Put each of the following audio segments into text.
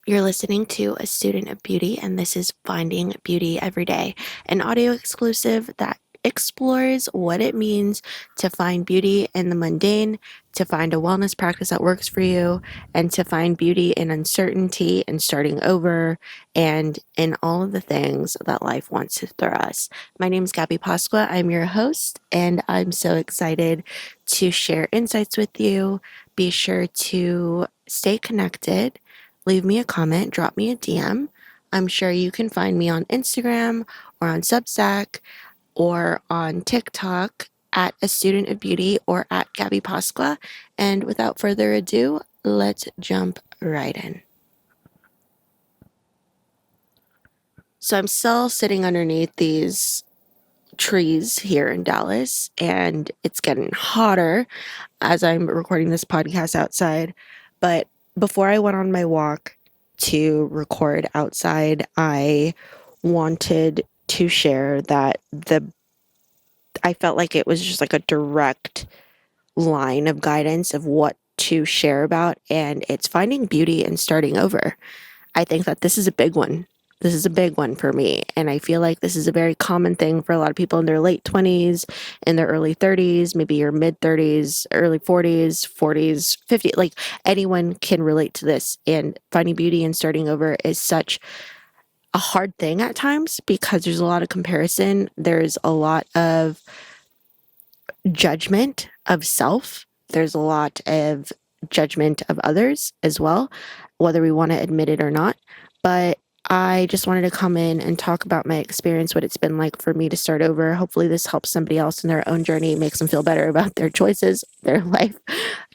You're listening to A Student of Beauty, and this is Finding Beauty Every Day, an audio exclusive that explores what it means to find beauty in the mundane, to find a wellness practice that works for you, and to find beauty in uncertainty and starting over, and in all of the things that life wants to throw us. My name is Gabbi Pascua. I'm your host, and I'm so excited to share insights with you. Be sure to stay connected. Leave me a comment, drop me a DM. I'm sure you can find me on Instagram or on Substack or on TikTok at A Student of Beauty or at Gabbi Pascua. And without further ado, let's jump right in. So I'm still sitting underneath these trees here in Dallas, and it's getting hotter as I'm recording this podcast outside. But before I went on my walk to record outside, I wanted to share that I felt like it was just like a direct line of guidance of what to share about, and it's finding beauty and starting over. I think that this is a big one. This is a big one for me. And I feel like this is a very common thing for a lot of people in their late 20s, in their early 30s, maybe your mid-30s, early 40s, 40s, 50s. Like anyone can relate to this. And finding beauty and starting over is such a hard thing at times because there's a lot of comparison. There's a lot of judgment of self. There's a lot of judgment of others as well, whether we want to admit it or not. But I just wanted to come in and talk about my experience, what it's been like for me to start over. Hopefully this helps somebody else in their own journey, makes them feel better about their choices, their life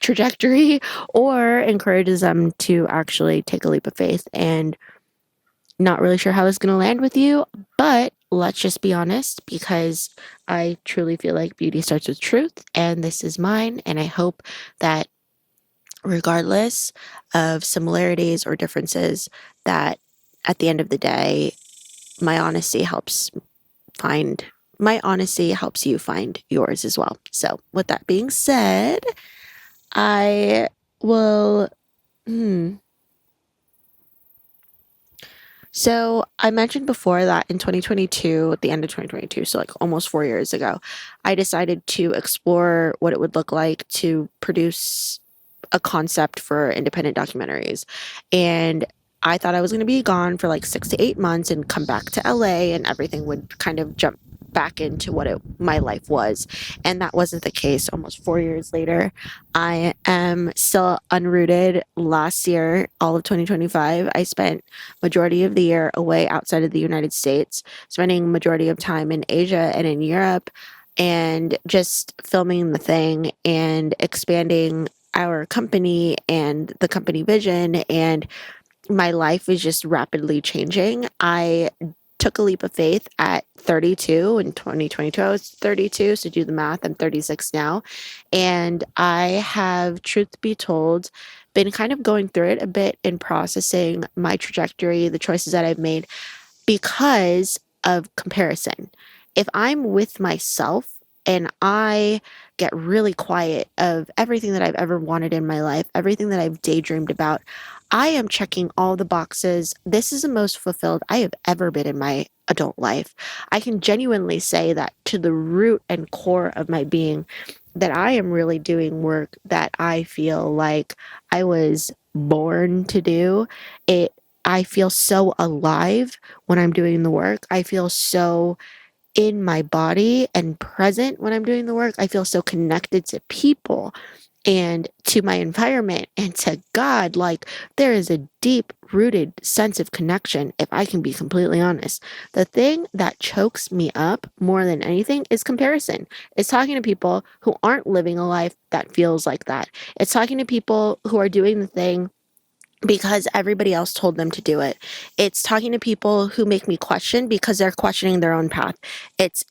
trajectory, or encourages them to actually take a leap of faith. And not really sure how this is going to land with you, but let's just be honest, because I truly feel like beauty starts with truth, and this is mine. And I hope that regardless of similarities or differences, that at the end of the day, my honesty helps you find yours as well. So with that being said, I will So I mentioned before that in 2022, at the end of 2022, so like almost 4 years ago, I decided to explore what it would look like to produce a concept for independent documentaries. And I thought I was going to be gone for like 6 to 8 months and come back to LA and everything would kind of jump back into what my life was. And that wasn't the case. Almost 4 years later, I am still unrooted. Last year, all of 2025, I spent majority of the year away outside of the United States, spending majority of time in Asia and in Europe, and just filming the thing and expanding our company and the company vision, and my life was just rapidly changing. I took a leap of faith at 32. In 2022 I was 32, so do the math, I'm 36 now. And I have, truth be told, been kind of going through it a bit and processing my trajectory, the choices that I've made because of comparison. If I'm with myself and I get really quiet of everything that I've ever wanted in my life, everything that I've daydreamed about, I am checking all the boxes. This is the most fulfilled I have ever been in my adult life. I can genuinely say that to the root and core of my being, that I am really doing work that I feel like I was born to do. I feel so alive when I'm doing the work. I feel so in my body and present when I'm doing the work. I feel so connected to people and to my environment and to God. Like, there is a deep rooted sense of connection, if I can be completely honest. The thing that chokes me up more than anything is comparison. It's talking to people who aren't living a life that feels like that. It's talking to people who are doing the thing because everybody else told them to do it. It's talking to people who make me question because they're questioning their own path. It's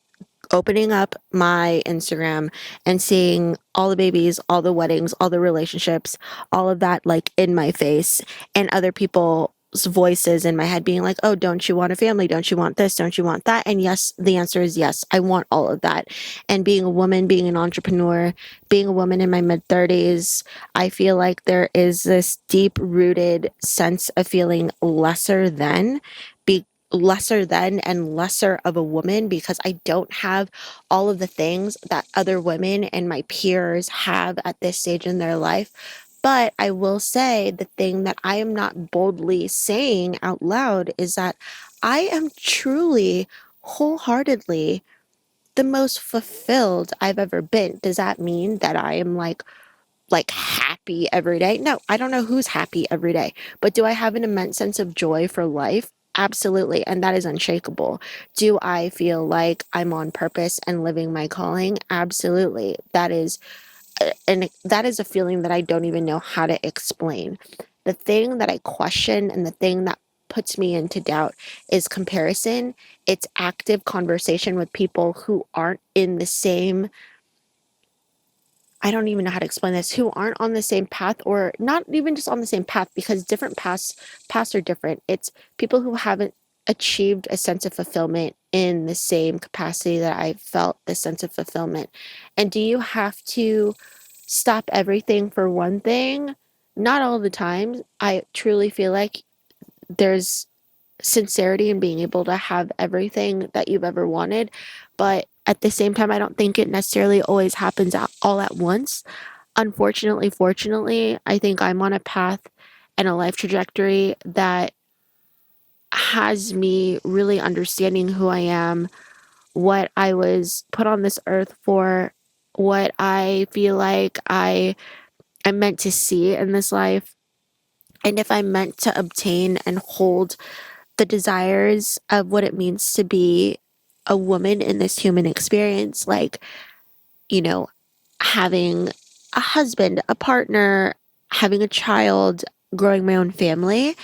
opening up my Instagram and seeing all the babies, all the weddings, all the relationships, all of that like in my face, and other people voices in my head being like, oh, don't you want a family? Don't you want this? Don't you want that? And yes, the answer is yes. I want all of that. And being a woman, being an entrepreneur, being a woman in my mid-30s, I feel like there is this deep rooted sense of feeling lesser than and lesser of a woman because I don't have all of the things that other women and my peers have at this stage in their life. But I will say the thing that I am not boldly saying out loud is that I am truly, wholeheartedly the most fulfilled I've ever been. Does that mean that I am like happy every day? No, I don't know who's happy every day, but do I have an immense sense of joy for life? Absolutely. And that is unshakable. Do I feel like I'm on purpose and living my calling? Absolutely. That is a feeling that I don't even know how to explain. The thing that I question and the thing that puts me into doubt is comparison. It's active conversation with people who aren't in the same, I don't even know how to explain this, who aren't on the same path, or not even just on the same path, because different paths are different. It's people who haven't achieved a sense of fulfillment in the same capacity that I felt the sense of fulfillment. And do you have to stop everything for one thing? Not all the time. I truly feel like there's sincerity in being able to have everything that you've ever wanted, but at the same time, I don't think it necessarily always happens all at once. Unfortunately, fortunately, I think I'm on a path and a life trajectory that has me really understanding who I am, what I was put on this earth for, what I feel like am meant to see in this life, and if I'm meant to obtain and hold the desires of what it means to be a woman in this human experience, like, you know, having a husband, a partner, having a child, growing my own family,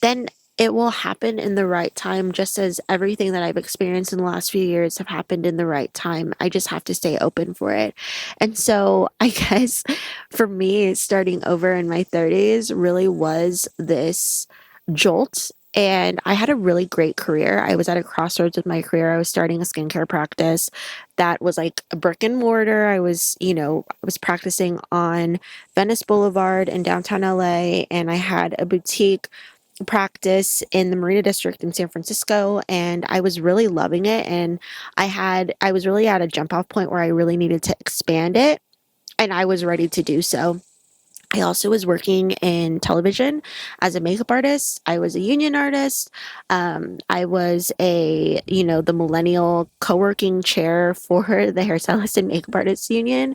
then it will happen in the right time, just as everything that I've experienced in the last few years have happened in the right time. I just have to stay open for it. And so I guess for me, starting over in my 30s really was this jolt. And I had a really great career. I was at a crossroads with my career. I was starting a skincare practice that was like a brick and mortar. I was practicing on Venice Boulevard in downtown LA, and I had a boutique practice in the Marina District in San Francisco, and I was really loving it. And I was really at a jump off point where I really needed to expand it, and I was ready to do so. I also was working in television as a makeup artist. I was a union artist. I was the millennial co-working chair for the Hairstylist and Makeup Artists Union.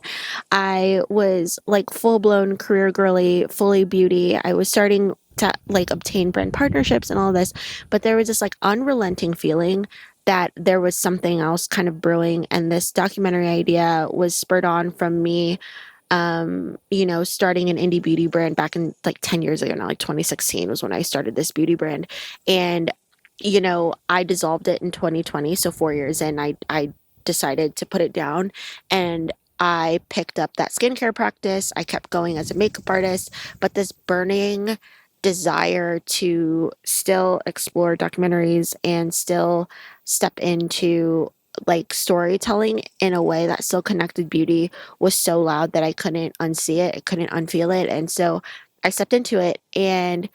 I was like full blown career girly, fully beauty. I was starting to like obtain brand partnerships and all this, but there was this like unrelenting feeling that there was something else kind of brewing, and this documentary idea was spurred on from me starting an indie beauty brand back in like 10 years ago now, like 2016 was when I started this beauty brand. And, I dissolved it in 2020. So 4 years in, I decided to put it down, and I picked up that skincare practice. I kept going as a makeup artist, but this burning desire to still explore documentaries and still step into like storytelling in a way that still connected beauty was so loud that I couldn't unsee it. I couldn't unfeel it. And so I stepped into it, and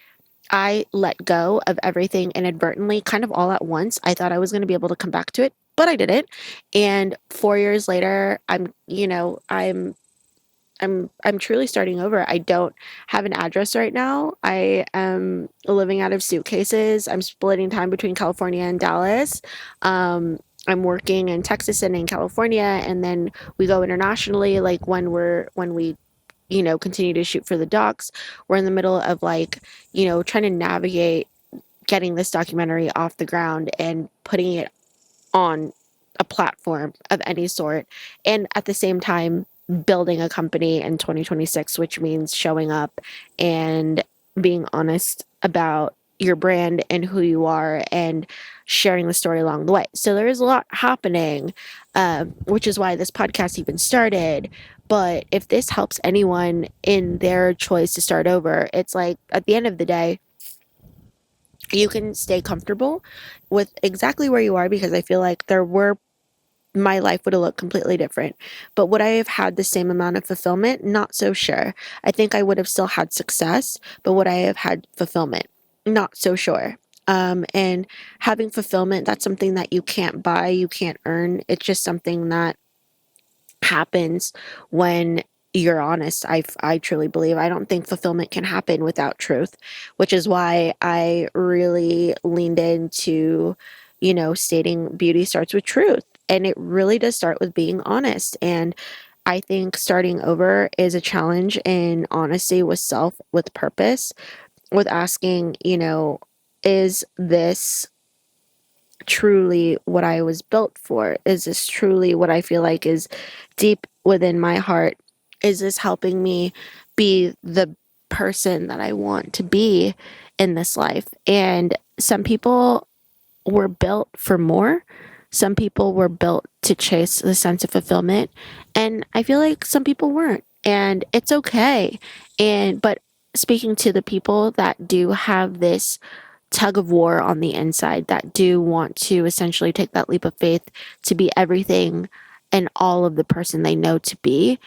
I let go of everything inadvertently, kind of all at once. I thought I was going to be able to come back to it, but I didn't. And 4 years later, I'm truly starting over. I don't have an address right now. I am living out of suitcases. I'm splitting time between California and Dallas. I'm working in Texas and in California, and then we go internationally. Like when we continue to shoot for the docs, we're in the middle of trying to navigate getting this documentary off the ground and putting it on a platform of any sort, and at the same time building a company in 2026, which means showing up and being honest about your brand and who you are and sharing the story along the way. So there is a lot happening, which is why this podcast even started. But if this helps anyone in their choice to start over, it's like at the end of the day, You can stay comfortable with exactly where you are, because I feel like my life would have looked completely different. But would I have had the same amount of fulfillment? Not so sure. I think I would have still had success, but would I have had fulfillment? Not so sure. And having fulfillment, that's something that you can't buy, you can't earn. It's just something that happens when you're honest. I truly believe. I don't think fulfillment can happen without truth, which is why I really leaned into, stating beauty starts with truth. And it really does start with being honest. And I think starting over is a challenge in honesty with self, with purpose, with asking, is this truly what I was built for? Is this truly what I feel like is deep within my heart? Is this helping me be the person that I want to be in this life? And some people were built for more. Some people were built to chase the sense of fulfillment. And I feel like some people weren't. And it's okay. But speaking to the people that do have this tug of war on the inside, that do want to essentially take that leap of faith to be everything and all of the person they know to be,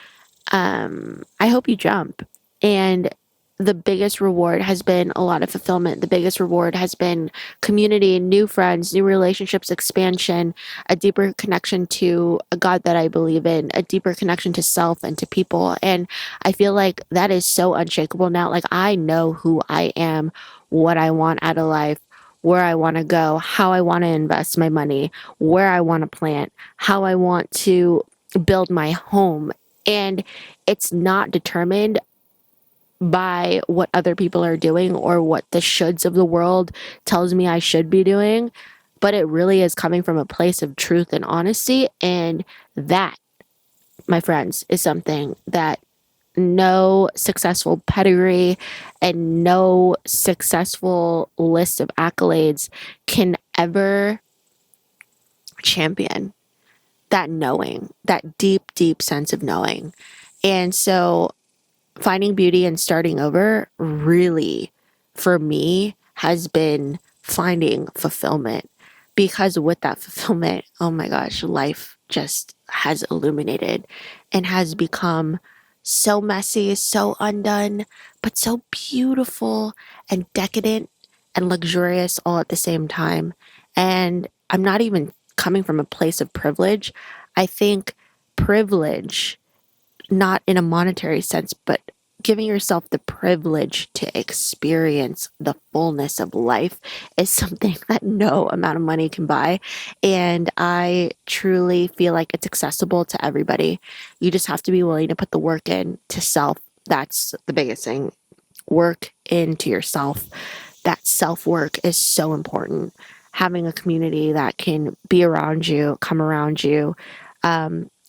I hope you jump. And the biggest reward has been a lot of fulfillment. The biggest reward has been community, new friends, new relationships, expansion, a deeper connection to a God that I believe in, a deeper connection to self and to people. And I feel like that is so unshakable now. Like, I know who I am, what I want out of life, where I want to go, how I want to invest my money, where I want to plant, how I want to build my home. And it's not determined by what other people are doing or what the shoulds of the world tells me I should be doing, but it really is coming from a place of truth and honesty. And that, my friends, is something that no successful pedigree and no successful list of accolades can ever champion. That knowing, that deep, deep sense of knowing. And so finding beauty and starting over really, for me, has been finding fulfillment. Because with that fulfillment, oh my gosh, life just has illuminated and has become so messy, so undone, but so beautiful and decadent and luxurious all at the same time. And I'm not even coming from a place of privilege. I think privilege, not in a monetary sense, but giving yourself the privilege to experience the fullness of life, is something that no amount of money can buy. And I truly feel like it's accessible to everybody. You just have to be willing to put the work in to self. That's the biggest thing. Work into yourself. That self work is so important. Having a community that can be around you, come around you,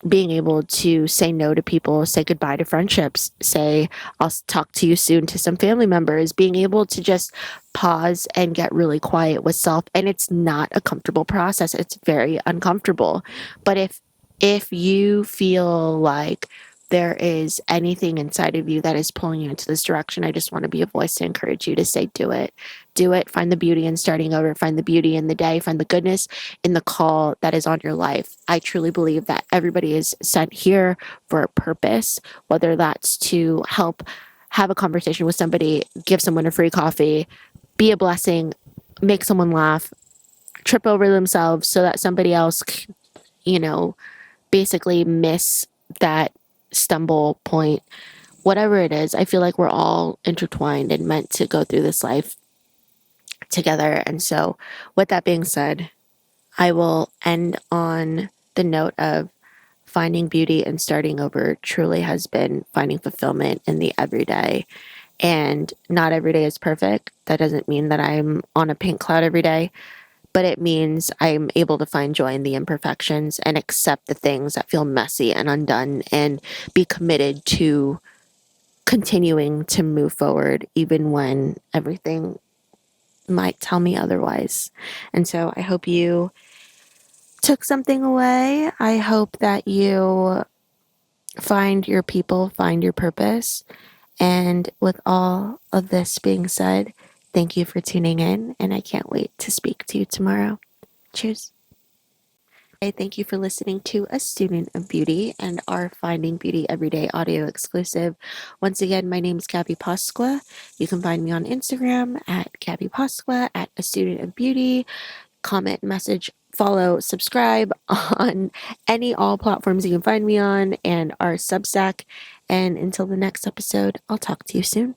being able to say no to people, say goodbye to friendships, say I'll talk to you soon to some family members, being able to just pause and get really quiet with self. And it's not a comfortable process. It's very uncomfortable. But if you feel like there is anything inside of you that is pulling you into this direction, I just want to be a voice to encourage you to say, do it. Do it. Find the beauty in starting over. Find the beauty in the day. Find the goodness in the call that is on your life. I truly believe that everybody is sent here for a purpose, whether that's to help have a conversation with somebody, give someone a free coffee, be a blessing, make someone laugh, trip over themselves so that somebody else, basically miss that stumble point. Whatever it is, I feel like we're all intertwined and meant to go through this life together. And so, with that being said, I will end on the note of finding beauty and starting over truly has been finding fulfillment in the everyday. And not every day is perfect. That doesn't mean that I'm on a pink cloud every day, but it means I'm able to find joy in the imperfections and accept the things that feel messy and undone, and be committed to continuing to move forward even when everything might tell me otherwise. And so I hope you took something away. I hope that you find your people, find your purpose. And with all of this being said, Thank you for tuning in, and I can't wait to speak to you tomorrow. Cheers. Thank you for listening to A Student of Beauty and our Finding Beauty Everyday audio exclusive. Once again, my name is Gabbi Pascua. You can find me on Instagram at Gabbi Pascua, at A Student of Beauty. Comment, message, follow, subscribe on all platforms you can find me on, and our Substack. And until the next episode, I'll talk to you soon.